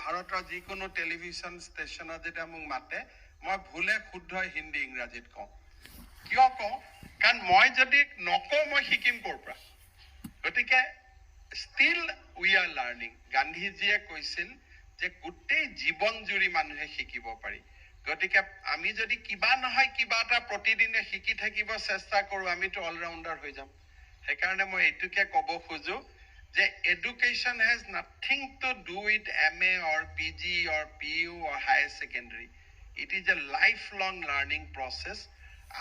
ভাৰতৰ যিকোনো টেলিভিছন ষ্টেচনত যেতিয়া মোক মাতে মই ভুলে শুদ্ধ হিন্দী ইংৰাজীত কওঁ কিয় কওঁ কাৰণ মই যদি নকওঁ মই শিকিম ক'ৰ পৰা গতিকে ষ্টিল উই আৰ লাৰ্নিং গান্ধীজীয়ে কৈছিল যে গোটেই জীৱন জুৰি মানুহে শিকিব পাৰি গতিকে আমি যদি কিবা নহয় কিবা এটা প্ৰতিদিনে শিকি থাকিব চেষ্টা কৰোঁ আমিতো অলৰাউণ্ডাৰ হৈ যাম সেইকাৰণে মই এইটোকে ক'ব খোজো যে education has nothing to do with MA or PG or PU or higher secondary. It is a lifelong learning process.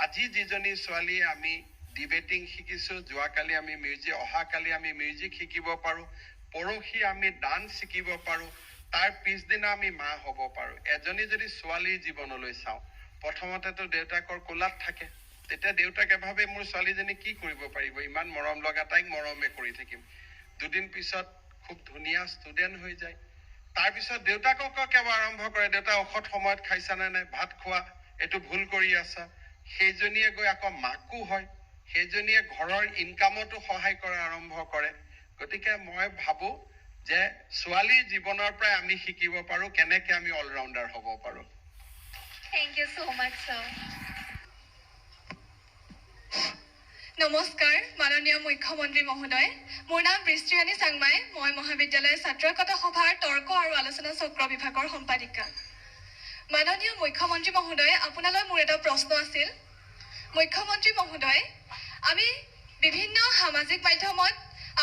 আজি যিজনী ছোৱালী আমি ডিবেটিং শিকিছো যোৱাকালি আমি মিউজিক অহাকালি আমি মিউজিক শিকিব পাৰোঁ পৰহি আমি ডান্স শিকিব পাৰোঁ তাৰ পিছদিনা আমি মা হ'ব পাৰোঁ এজনী যদি ছোৱালীৰ জীৱনলৈ চাওঁ প্ৰথমতেতো দেউতাকৰ কোলাত থাকে তেতিয়া দেউতাকে ভাবে মোৰ ছোৱালীজনী কি কৰিব পাৰিব ইমান মৰম লগা তাইক মৰমে কৰি থাকিম দুদিন পিছত খুব ধুনীয়া ষ্টুডেণ্ট হৈ যায় তাৰপিছত দেউতাকক কেৱল আৰম্ভ কৰে দেউতা ঔষধ সময়ত খাইছানে নাই ভাত খোৱা এইটো ভুল কৰি আছা সেইজনীয়ে গৈ আকৌ মাকো হয় সেইজনীয়ে ঘৰৰ ইনকামতো সহায় কৰা আৰম্ভ কৰে গতিকে মই ভাবোঁ যে ছোৱালীৰ জীৱনৰ পৰাই আমি শিকিব পাৰোঁ কেনেকৈ আমি অলৰাউণ্ডাৰ হ'ব পাৰোঁ Thank you so much, sir. নমস্কাৰ মাননীয় মুখ্যমন্ত্ৰী মহোদয় মোৰ নাম বৃষ্টিৰাণী চাংমাই মই মহাবিদ্যালয় ছাত্ৰ একতা সভাৰ তৰ্ক আৰু আলোচনা চক্ৰ বিভাগৰ সম্পাদিকা মাননীয় মুখ্যমন্ত্ৰী মহোদয় আপোনালৈ মোৰ এটা প্ৰশ্ন আছিল মুখ্যমন্ত্ৰী মহোদয় আমি বিভিন্ন সামাজিক মাধ্যমত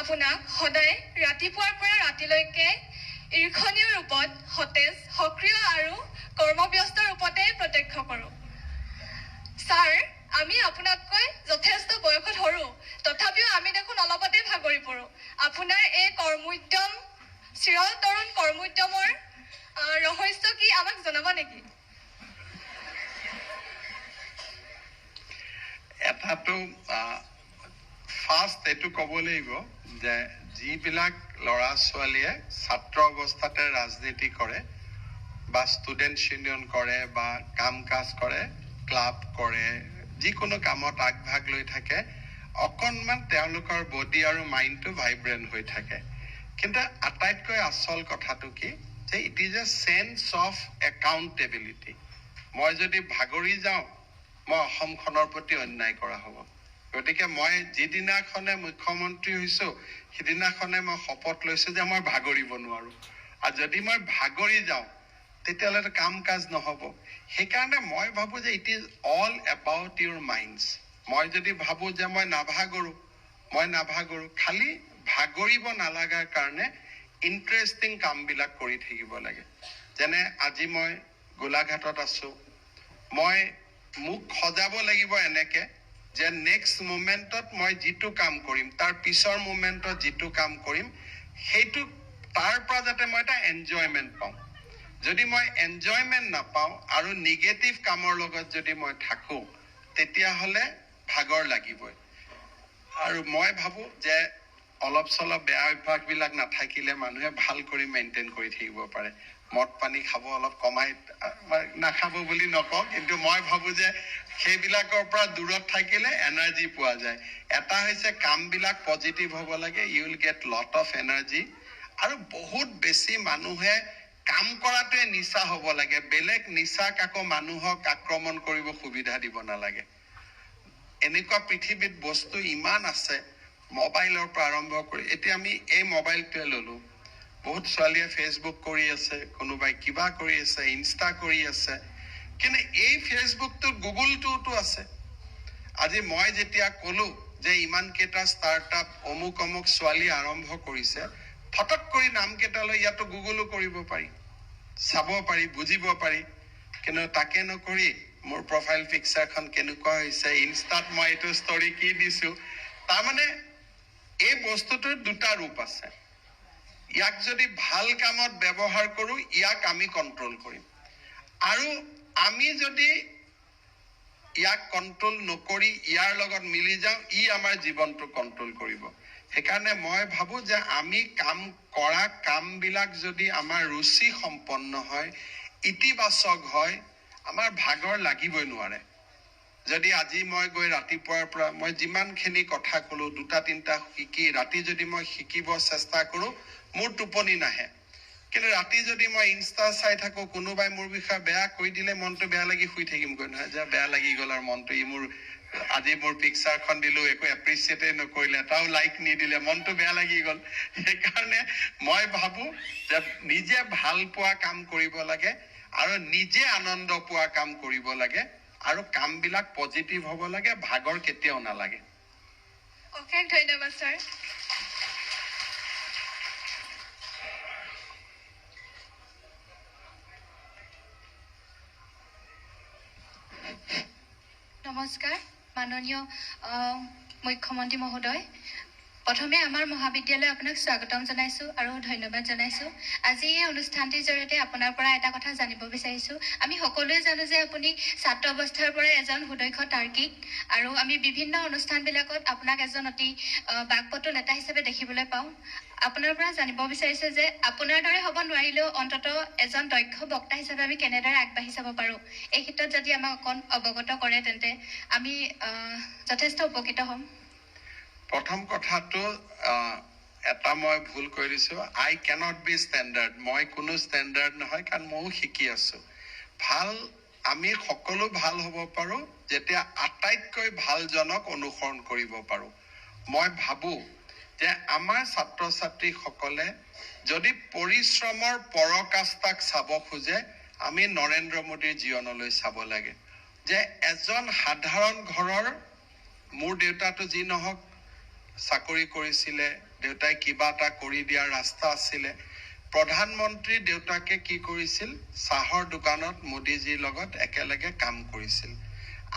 আপোনাক সদায় ৰাতিপুৱাৰ পৰা ৰাতিলৈকে ঈৰ্ষণীয় ৰূপত সতেজ সক্ৰিয় আৰু কৰ্মব্যস্ত ৰূপতে প্ৰত্যক্ষ কৰোঁ ছাৰ আমি আপোনাতকৈ যথেষ্ট বয়সত সৰু তথাপিও আমি দেখোন অলপতে ভাগৰি পৰোঁ আপোনাৰ এই কৰ্মোদ্যম চিৰতৰুণ কৰ্মোদ্যমৰ ৰহস্য কি আমাক জনাব নেকি এটাতো ফাৰ্ষ্ট এইটো ক'ব লাগিব যে যিবিলাক ল'ৰা ছোৱালীয়ে ছাত্ৰ অৱস্থাতে ৰাজনীতি কৰে বা ষ্টুডেণ্টছ ইউনিয়ন কৰে বা কাম কাজ কৰে ক্লাব কৰে যিকোনো কামত আগভাগ লৈ থাকে অকণমান তেওঁলোকৰ বডি আৰু মাইণ্ডটো ভাইব্ৰেণ্ট হৈ থাকে কিন্তু আটাইতকৈ আচল কথাটো কি যে it is a chance of accountability মই যদি ভাগৰি যাওঁ মই অসমখনৰ প্ৰতি অন্যায় কৰা হ'ব গতিকে মই যিদিনাখনে মুখ্যমন্ত্ৰী হৈছোঁ সিদিনাখনে মই শপত লৈছোঁ যে মই ভাগৰিব নোৱাৰোঁ আৰু যদি মই ভাগৰি যাওঁ তেতিয়াহ'লে কাম কাজ নহ'ব সেইকাৰণে মই ভাবোঁ যে it is all about Euro minds মই যদি ভাবোঁ যে মই নাভাগৰোঁ খালি ভাগৰিব নালাগাৰ কাৰণে ইণ্টাৰেষ্টিং কামবিলাক কৰি থাকিব লাগে যেনে আজি মই গোলাঘাটত আছোঁ মই মোক সজাব লাগিব এনেকৈ যে নেক্সট মুমেণ্টত মই যিটো কাম কৰিম তাৰ পিছৰ মুমেণ্টত যিটো কাম কৰিম সেইটো তাৰ পৰা যাতে মই এটা এনজয়মেণ্ট পাওঁ যদি মই এনজয়মেণ্ট নাপাওঁ আৰু নিগেটিভ কামৰ লগত যদি মই থাকোঁ তেতিয়াহ'লে ভাগৰ লাগিবই আৰু মই ভাবোঁ যে অলপ চলপ বেয়া অভ্যাসবিলাক নাথাকিলে মানুহে ভাল কৰি মেইনটেইন কৰি থাকিব পাৰে মদ পানী খাব অলপ কমাই নাখাব বুলি নকওঁ কিন্তু মই ভাবোঁ যে সেইবিলাকৰ পৰা দূৰত থাকিলে এনাৰ্জি পোৱা যায় এটা হৈছে কামবিলাক পজিটিভ হ'ব লাগে you will get lot of energy আৰু বহুত বেছি মানুহে কাম কৰাটোৱে নিচা হ'ব লাগে বেলেগ নিচাক আকৌ মানুহক আক্ৰমণ কৰিব সুবিধা দিব নালাগে এনেকুৱা পৃথিৱীত বস্তু ইমান আছে মোবাইলৰ পৰা আৰম্ভ কৰি এতিয়া আমি এই মোবাইলটোৱে ল'লোঁ বহুত ছোৱালীয়ে ফেচবুক কৰি আছে কোনোবাই কিবা কৰি আছে ইনষ্টা কৰি আছে কিন্তু এই ফেচবুকটো গুগলটোতো আছে আজি মই যেতিয়া ক'লোঁ যে ইমানকেইটা ষ্টাৰ্টআপ অমুক ছোৱালী আৰম্ভ কৰিছে ফটক কৰি নামকেইটালৈ ইয়াতো গুগলো কৰিব পাৰি চাব পাৰি বুজিব পাৰি কিন্তু তাকে নকৰি মোৰ প্ৰফাইল পিকচাৰখন কেনেকুৱা হৈছে ইনষ্টাত মই এইটো ষ্টৰি কি দিছোঁ তাৰমানে এই বস্তুটোৰ দুটা ৰূপ আছে ইয়াক যদি ভাল কামত ব্যৱহাৰ কৰোঁ ইয়াক আমি কণ্ট্ৰল কৰিম আৰু আমি যদি ইয়াক কণ্ট্ৰল নকৰি ইয়াৰ লগত মিলি যাওঁ ই আমাৰ জীৱনটো কণ্ট্ৰল কৰিব সেইকাৰণে মই ভাবোঁ যে আমি কাম কৰা কামবিলাক যদি আমাৰ ৰুচি সম্পন্ন হয় ইতিবাচক হয় আমাৰ ভাগৰ লাগিবই নোৱাৰে যদি আজি মই গৈ ৰাতিপুৱাৰ পৰা মই যিমানখিনি কথা ক'লোঁ দুটা তিনিটা শিকি ৰাতি যদি মই শিকিব চেষ্টা কৰোঁ মোৰ টোপনি নাহে কিন্তু ৰাতি যদি মই ইনষ্টা চাই থাকো কোনোবাই মোৰ বিষয়ে বেয়া কৈ দিলে মনটো বেয়া লাগি শুই থাকিম গৈ নহয় যে বেয়া লাগি গ'ল আৰু মনটো মোৰ আজি মোৰ পিকচাৰখন দিলো একো এপ্ৰিচিয়েটে নকৰিলে এটাও লাইক নিদিলে মনটো বেয়া লাগি গ'ল সেইকাৰণে মই ভাবো যে নিজে ভাল পোৱা কাম কৰিব লাগে আৰু নিজে আনন্দ পোৱা কাম কৰিব লাগে আৰু কামবিলাক পজিটিভ হ'ব লাগে ভাগৰ কেতিয়াও নালাগে অশেষ ধন্যবাদ ছাৰ নমস্কাৰ মাননীয় মুখ্যমন্ত্ৰী মহোদয় প্ৰথমে আমাৰ মহাবিদ্যালয়ে আপোনাক স্বাগতম জনাইছো আৰু ধন্যবাদ জনাইছো আজি এই অনুষ্ঠানটিৰ জৰিয়তে আপোনাৰ পৰা এটা কথা জানিব বিচাৰিছো আমি সকলোৱে জানো যে আপুনি ছাত্ৰ অৱস্থাৰ পৰা এজন সুদক্ষ তাৰ্কিক আৰু আমি বিভিন্ন অনুষ্ঠানবিলাকত আপোনাক এজন অতি বাকপটু নেতা হিচাপে দেখিবলৈ পাওঁ আপোনাৰ পৰা জানিব বিচাৰিছো যে আপোনাৰ দৰে হ'ব নোৱাৰিলেও অন্ততঃ এজন দক্ষ বক্তা হিচাপে আমি কেনেদৰে আগবাঢ়ি যাব পাৰোঁ এই ক্ষেত্ৰত যদি আমাক অকণ অৱগত কৰে তেন্তে আমি যথেষ্ট উপকৃত হ'ম প্ৰথম কথাটো এটা মই ভুল কৰি দিছো আই ক্যানট বি ষ্টেণ্ডাৰ্ড মই কোনো ষ্টেণ্ডাৰ্ড নহয় কাৰণ ময়ো শিকি আছো ভাল আমি সকলো ভাল হ'ব পাৰো যেতিয়া আটাইতকৈ ভালজনক অনুসৰণ কৰিব পাৰো মই ভাবো যে আমাৰ ছাত্ৰ ছাত্ৰীসকলে যদি পৰিশ্ৰমৰ পৰকাষ্ঠাক চাব খোজে আমি নৰেন্দ্ৰ মোদীৰ জীৱনলৈ চাব লাগে যে এজন সাধাৰণ ঘৰৰ মোৰ দেউতাটো যি নহওক চাকৰি কৰিছিলে দেউতাই কিবা এটা কৰি দিয়াৰ ৰাস্তা আছিলে প্ৰধানমন্ত্ৰী দেউতাকে কি কৰিছিল চাহৰ দোকানত মোদীজীৰ লগত একেলগে কাম কৰিছিল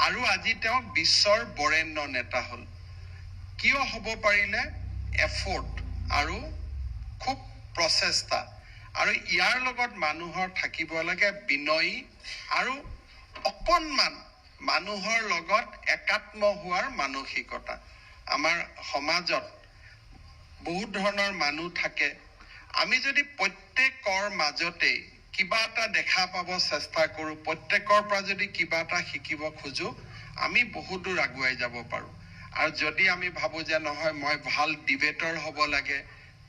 আৰু আজি তেওঁ বিশ্বৰ বৰেণ্য নেতা হ'ল কিয় হ'ব পাৰিলে এফৰ্ট আৰু খুব প্ৰচেষ্টা আৰু ইয়াৰ লগত মানুহৰ থাকিব লাগে বিনয়ী আৰু অকণমান মানুহৰ লগত একাত্ম হোৱাৰ মানসিকতা আমাৰ সমাজত বহুত ধৰণৰ মানুহ থাকে আমি যদি প্ৰত্যেকৰ মাজতে কিবা এটা দেখা পাব চেষ্টা কৰোঁ প্ৰত্যেকৰ পৰা যদি কিবা এটা শিকিব খোজো আমি বহুত দূৰ আগুৱাই যাব পাৰোঁ আৰু যদি আমি ভাবো যে নহয় মই ভাল ডিবেটৰ হ'ব লাগে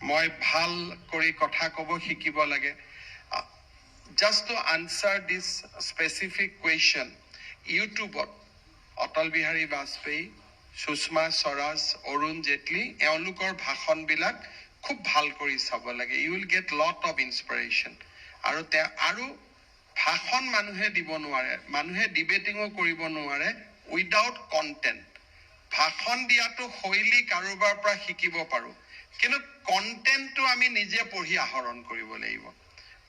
মই ভাল কৰি কথা ক'ব শিকিব লাগে just to answer this specific question ইউটিউবত অটল বিহাৰী বাজপেয়ী সুষমা স্বৰাজ অৰুণ জেটলি এওঁলোকৰ ভাষণবিলাক খুব ভাল কৰি চাব লাগে you will get lot of inspiration আৰু ভাষণ মানুহে দিব নোৱাৰে মানুহে ডিবেটিঙো কৰিব নোৱাৰে উইদাউট কণ্টেণ্ট ভাষণ দিয়াটো শৈলী কাৰোবাৰ পৰা শিকিব পাৰোঁ কিন্তু কণ্টেণ্টটো আমি নিজে পঢ়ি আহৰণ কৰিব লাগিব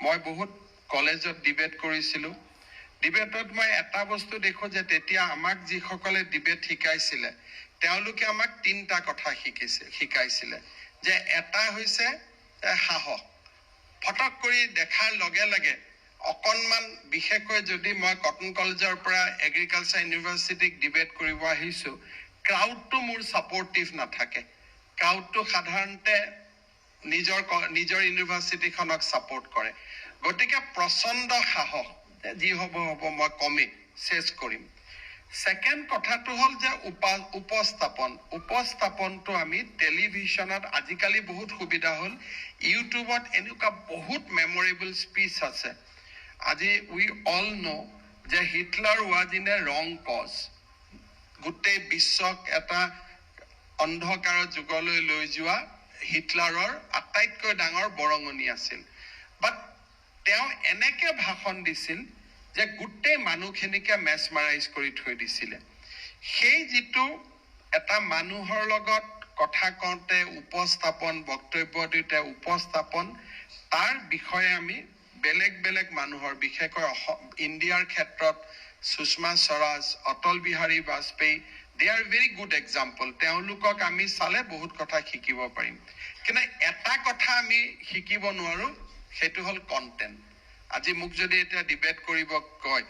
মই বহুত কলেজত ডিবেট কৰিছিলোঁ ডিবেটত মই এটা বস্তু দেখো যে তেতিয়া আমাক যিসকলে ডিবেট শিকাইছিলে তেওঁলোকে আমাক তিনিটা কথা শিকাইছিলে যে এটা হৈছে সাহস ফটক কৰি দেখাৰ লগে লগে অকণমান বিশেষকৈ যদি মই কটন কলেজৰ পৰা এগ্ৰিকালচাৰ ইউনিভাৰ্চিটিক ডিবেট কৰিব আহিছোঁ ক্ৰাউডটো মোৰ ছাপৰ্টিভ নাথাকে ক্ৰাউডটো সাধাৰণতে নিজৰ ইউনিভাৰ্চিটিখনক ছাপৰ্ট কৰে গতিকে প্ৰচণ্ড সাহস যি হ'ব মই কমেই চেছ কৰিম সেকেন্ড কথাটো হ'ল যে উপস্থাপনটো আমি টেলিভিছনত আজিকালি বহুত সুবিধা হ'ল ইউটিউবত এনেকুৱা বহুত মেমৰেবল স্পীচ আছে আজি উই অল নো যে হিটলাৰ ৱাজ ইন এ ৰং কজ গোটেই বিশ্বক এটা অন্ধকাৰৰ যুগলৈ লৈ যোৱা হিটলাৰৰ আটাইতকৈ ডাঙৰ বৰঙণি আছিল বাট তেওঁ এনেকে ভাষণ দিছিল যে গোটেই মানুহখিনিকে মেছমাৰাইজ কৰি থৈ দিছিলে সেই যিটো এটা মানুহৰ লগত কথা কওঁতে উপস্থাপন বক্তব্য দিওঁতে উপস্থাপন তাৰ বিষয়ে আমি বেলেগ বেলেগ মানুহৰ বিশেষকৈ ইণ্ডিয়াৰ ক্ষেত্ৰত সুষমা স্বৰাজ অটল বিহাৰী বাজপেয়ী দে আৰ ভেৰি গুড এক্সাম্পল তেওঁলোকক আমি চালে বহুত কথা শিকিব পাৰিম কিন্তু এটা কথা আমি শিকিব নোৱাৰো সেইটো হ'ল কণ্টেণ্ট আজি মোক যদি এটা ডিবেট কৰিব কয়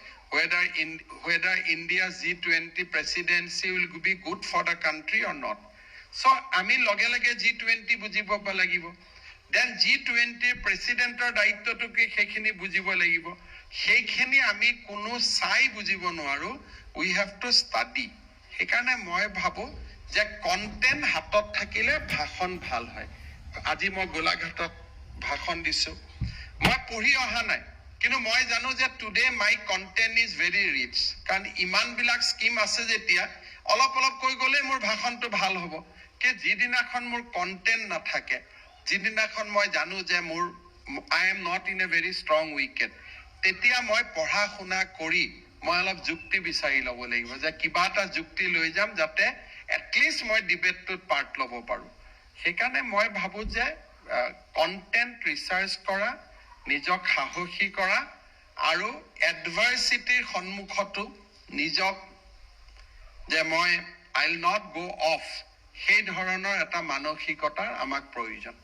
whether India's G20 presidency will be good for the country or not so আমি লগে লগে G20 বুজিব লাগিব then G20 প্ৰেসিডেন্টৰ দায়িত্বটো কি সেইখিনি বুজিব লাগিব সেইখিনি আমি কোনো চাই বুজিব নোৱাৰো we have to study সেইকাৰণে মই ভাবো যে কন্টেন্ট হাতত থাকিলে ভাষণ ভাল হয় আজি মই গোলাঘাটত ভাষণ দিছো মই পঢ়ি অহা নাই কিন্তু মই জানো যে today my content is very rich কাৰণ ইমানবিলাক স্কিম আছে যেতিয়া অলপ অলপ কৈ গ'লে মোৰ ভাষণটো ভাল হ'ব কি যিদিনাখন মোৰ কণ্টেণ্ট নাথাকে যিদিনাখন মই জানো যে মোৰ I am not in a very strong wicket তেতিয়া মই পঢ়া শুনা কৰি মই অলপ যুক্তি বিচাৰি ল'ব লাগিব যে কিবা এটা যুক্তি লৈ যাম যাতে এটলিষ্ট মই ডিবেটটোত পাৰ্ট ল'ব পাৰোঁ সেইকাৰণে মই ভাবোঁ যে কণ্টেণ্ট ৰিচাৰ্চ কৰা নিজক সাহসী কৰা আৰু এডভাৰ্চিটিৰ সন্মুখতো নিজক যে মই আই উইল নট গো অফ সেই ধৰণৰ এটা মানসিকতাৰ আমাক প্ৰয়োজন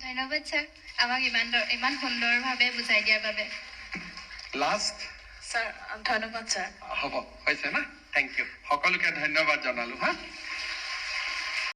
ধন্যবাদ ছাৰ আমাক ইমান সুন্দৰভাৱে বুজাই দিয়াৰ বাবে লাষ্ট ছাৰ ধন্যবাদ ছাৰ হ'ব হৈছে না থেংক ইউ সকলোকে ধন্যবাদ জনালোঁ হা